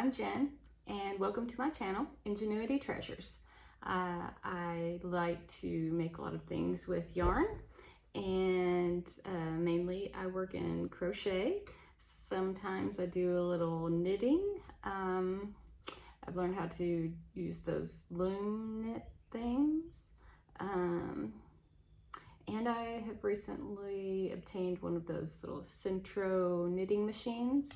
I'm Jen, and welcome to my channel, Ingenuity Treasures. I like to make a lot of things with yarn, and mainly I work in crochet. Sometimes I do a little knitting. I've learned how to use those loom knit things. And I have recently obtained one of those little Centro knitting machines.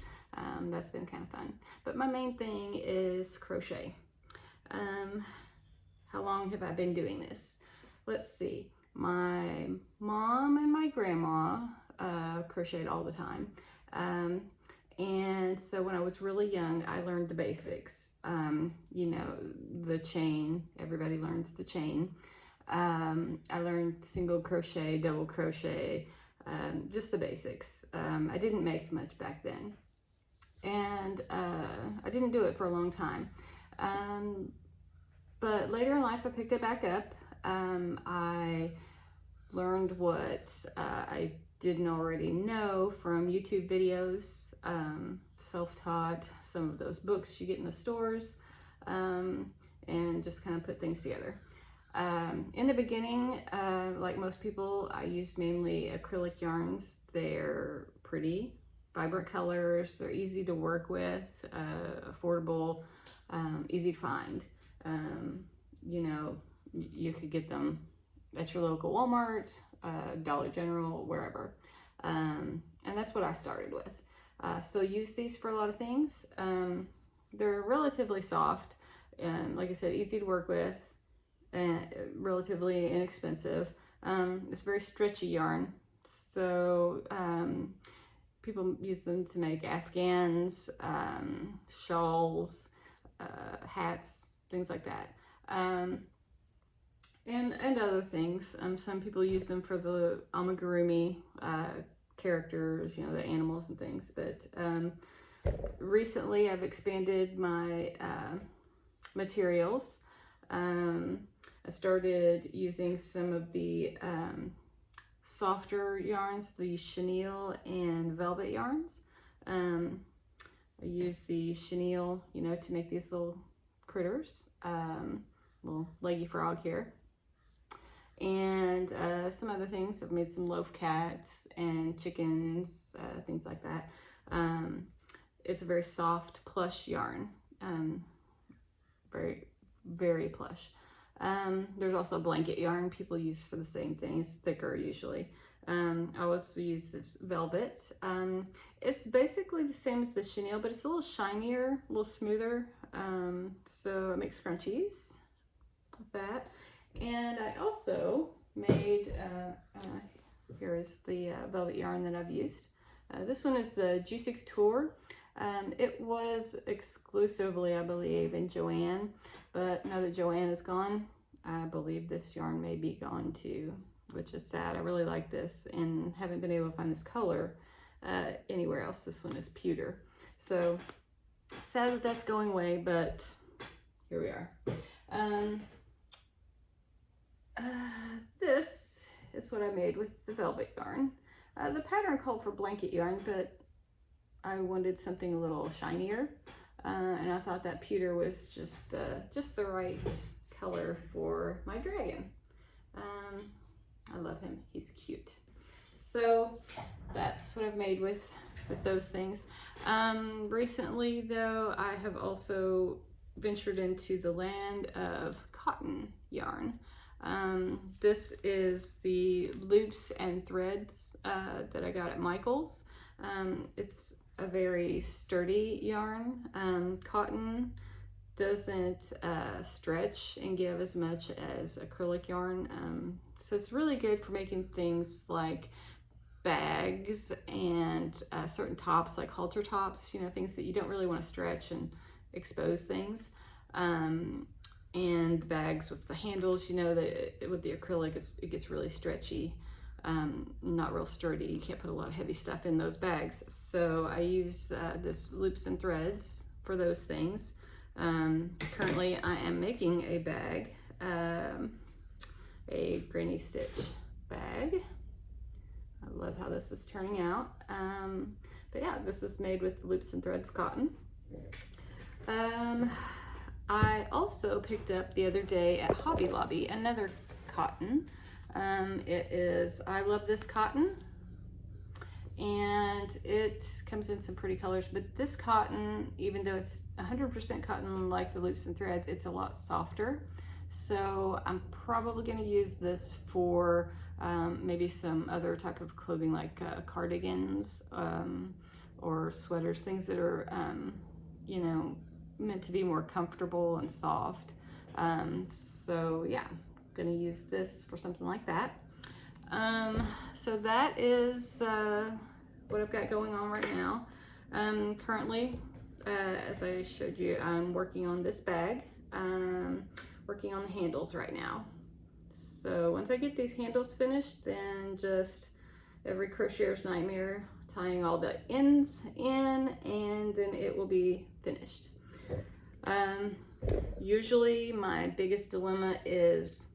That's been kind of fun. But my main thing is crochet. How long have I been doing this? Let's see. My mom and my grandma crocheted all the time. And so when I was really young, I learned the basics. You know, the chain, everybody learns the chain. I learned single crochet, double crochet, just the basics. I didn't make much back then, and I didn't do it for a long time. But later in life, I picked it back up. I learned what I didn't already know from YouTube videos, self-taught, some of those books you get in the stores, and just kind of put things together. In the beginning, like most people, I used mainly acrylic yarns. They're pretty, vibrant colors, they're easy to work with, affordable, easy to find. You know, you could get them at your local Walmart, Dollar General, wherever. And that's what I started with. So use these for a lot of things. They're relatively soft, and like I said, easy to work with, and relatively inexpensive. It's very stretchy yarn, so people use them to make afghans, shawls, hats, things like that, and other things. Some people use them for the amigurumi characters, you know, the animals and things. But recently I've expanded my materials. I started using some of the softer yarns, the chenille and velvet yarns. I use the chenille, you know, to make these little critters, little leggy frog here. And some other things. I've made some loaf cats and chickens, things like that. It's a very soft, plush yarn. Very, very plush. There's also blanket yarn people use for the same thing. It's thicker usually. I also use this velvet. It's basically the same as the chenille, but it's a little shinier, a little smoother. So I make scrunchies with that. And I also made, here is the velvet yarn that I've used. This one is the Juicy Couture. It was exclusively, I believe, in Joann, but now that Joann is gone, I believe this yarn may be gone too, which is sad. I really like this and haven't been able to find this color anywhere else. This one is pewter. So sad that that's going away, but here we are. This is what I made with the velvet yarn. The pattern called for blanket yarn, but I wanted something a little shinier, and I thought that pewter was just the right color for my dragon. I love him, he's cute. So that's what I've made with those things. Recently though, I have also ventured into the land of cotton yarn. This is the loops and threads that I got at Michael's. It's a very sturdy yarn. Cotton doesn't stretch and give as much as acrylic yarn. So it's really good for making things like bags and certain tops, like halter tops, you know, things that you don't really want to stretch and expose things. And bags with the handles, you know, with the acrylic, it gets really stretchy, not real sturdy. You can't put a lot of heavy stuff in those bags. So I use this loops and threads for those things. Currently I am making a bag, a granny stitch bag. I love how this is turning out. But yeah, this is made with loops and threads cotton. I also picked up the other day at Hobby Lobby another cotton. I love this cotton, and it comes in some pretty colors, but this cotton, even though it's 100% cotton like the loops and threads, it's a lot softer. So I'm probably going to use this for maybe some other type of clothing, like cardigans or sweaters, things that are, you know, meant to be more comfortable and soft. So yeah, I'm going to use this for something like that. So that is what I've got going on right now. Currently, as I showed you, I'm working on this bag. Working on the handles right now. So once I get these handles finished, then just every crocheter's nightmare, tying all the ends in, and then it will be finished. Usually my biggest dilemma is,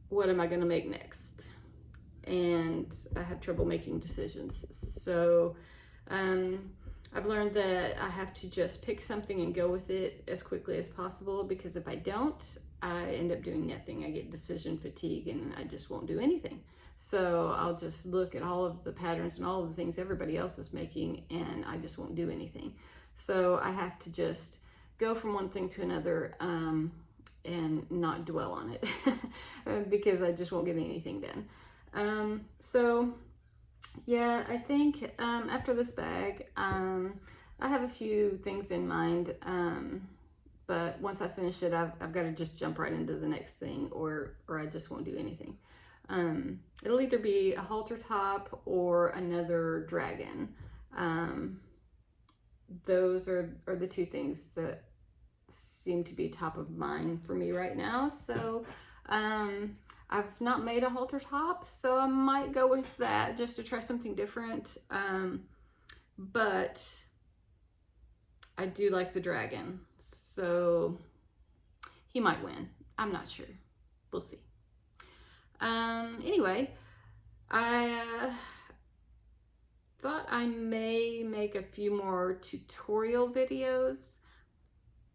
what am I going to make next? And I have trouble making decisions. So I've learned that I have to just pick something and go with it as quickly as possible, because if I don't, I end up doing nothing. I get decision fatigue and I just won't do anything. So I'll just look at all of the patterns and all of the things everybody else is making, and I just won't do anything. So I have to just go from one thing to another and not dwell on it because I just won't get anything done. So yeah, I think after this bag, I have a few things in mind, but once I finish it, I've got to just jump right into the next thing, or I just won't do anything. It'll either be a halter top or another dragon. Those are the two things that seem to be top of mind for me right now. So I've not made a halter top, so I might go with that just to try something different. But I do like the dragon, so he might win. I'm not sure. We'll see. Anyway, I thought I may make a few more tutorial videos,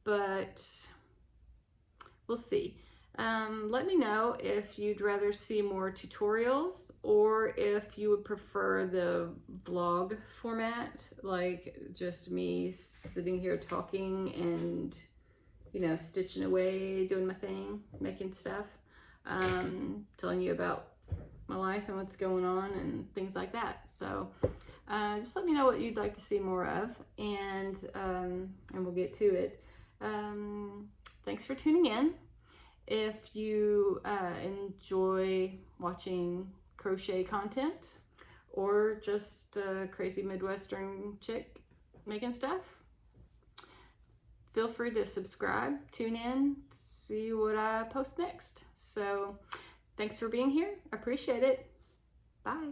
but we'll see. Let me know if you'd rather see more tutorials, or if you would prefer the vlog format, like just me sitting here talking and, you know, stitching away, doing my thing, making stuff, telling you about my life and what's going on and things like that. So just let me know what you'd like to see more of, and we'll get to it. Thanks for tuning in. If you enjoy watching crochet content, or just a crazy Midwestern chick making stuff, feel free to subscribe, tune in, see what I post next. So thanks for being here. I appreciate it. Bye.